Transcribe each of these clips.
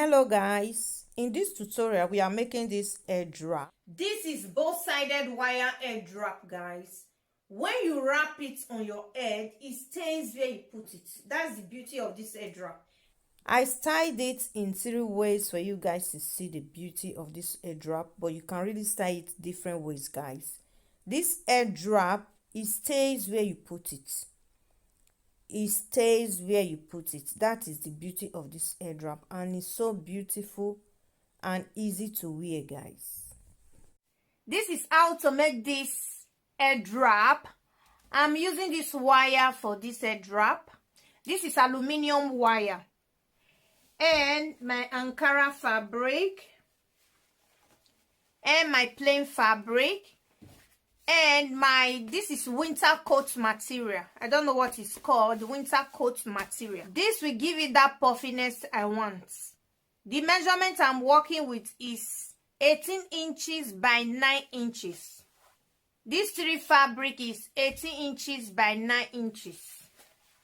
Hello guys, in this tutorial we are making this edge wrap. This is both-sided wire edge wrap, guys. When you wrap it on your head, it stays where you put it. That's the beauty of this edge wrap. I styled it in 3 ways for you guys to see the beauty of this edge wrap, but you can really style it different ways, guys. This edge wrap, it stays where you put it. It stays where you put it. That is the beauty of this edge wrap, and it's so beautiful and easy to wear, guys. This is how to make this edge wrap. I'm using this wire for this edge wrap. This is aluminium wire and my Ankara fabric and my plain fabric and this is winter coat material. I don't know what it's called, winter coat material. This will give it that puffiness I want. The measurement I'm working with is 18 inches by 9 inches. This 3 fabric is 18 inches by 9 inches.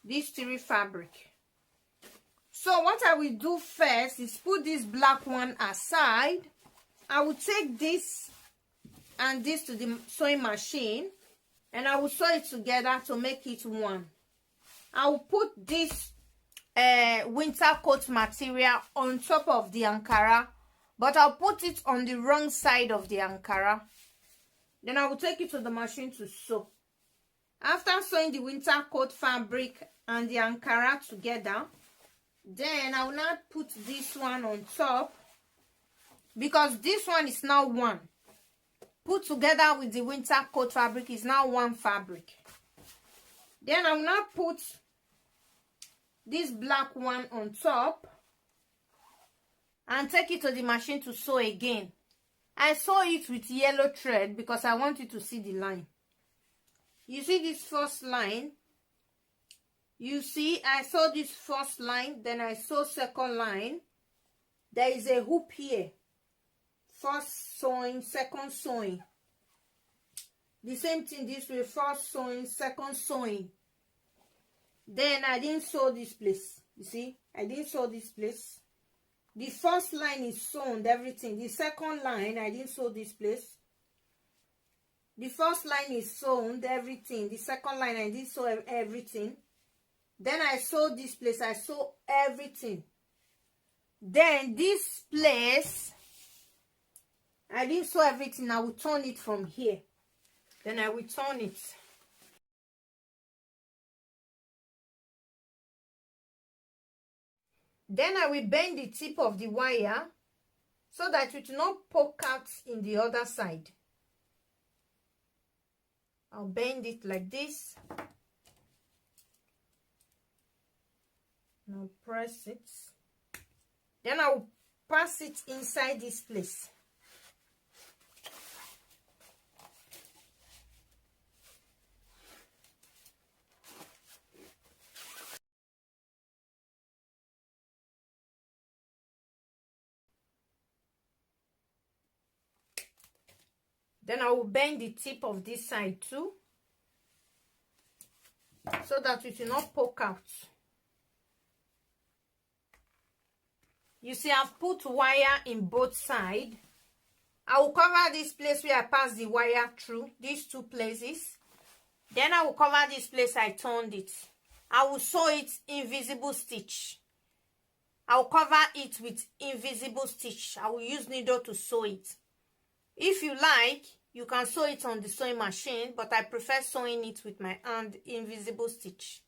This 3 fabric. So what I will do first is put this black one aside. I will take this and this to the sewing machine and I will sew it together to make it one. I will put this winter coat material on top of the Ankara, but I'll put it on the wrong side of the Ankara. Then I will take it to the machine to sew. After sewing the winter coat fabric and the Ankara together, then I will now put this one on top, because this one is now one. Put together with the winter coat fabric is now one fabric. Then I will now put this black one on top and take it to the machine to sew again. I sew it with yellow thread because I want you to see the line. You see this first line? You see, I sew this first line, then I sew second line. There is a hoop here. First sewing, second sewing. The same thing this way, first sewing, second sewing. Then I didn't sew this place. You see, I didn't sew this place. The first line is sewn, everything. The second line, I didn't sew this place. The first line is sewn, everything. The second line, I didn't sew everything. Then I sew this place, I sew everything. Then this place, I didn't sew everything. I will turn it from here. Then I will turn it. Then I will bend the tip of the wire so that it will not poke out in the other side. I'll bend it like this. Now press it. Then I will pass it inside this place. Then I will bend the tip of this side too, so that it will not poke out. You see, I've put wire in both sides. I will cover this place where I pass the wire through, these 2 places. Then I will cover this place I turned it. I will sew it invisible stitch. I will cover it with invisible stitch. I will use needle to sew it. If you like, you can sew it on the sewing machine, but I prefer sewing it with my hand, invisible stitch.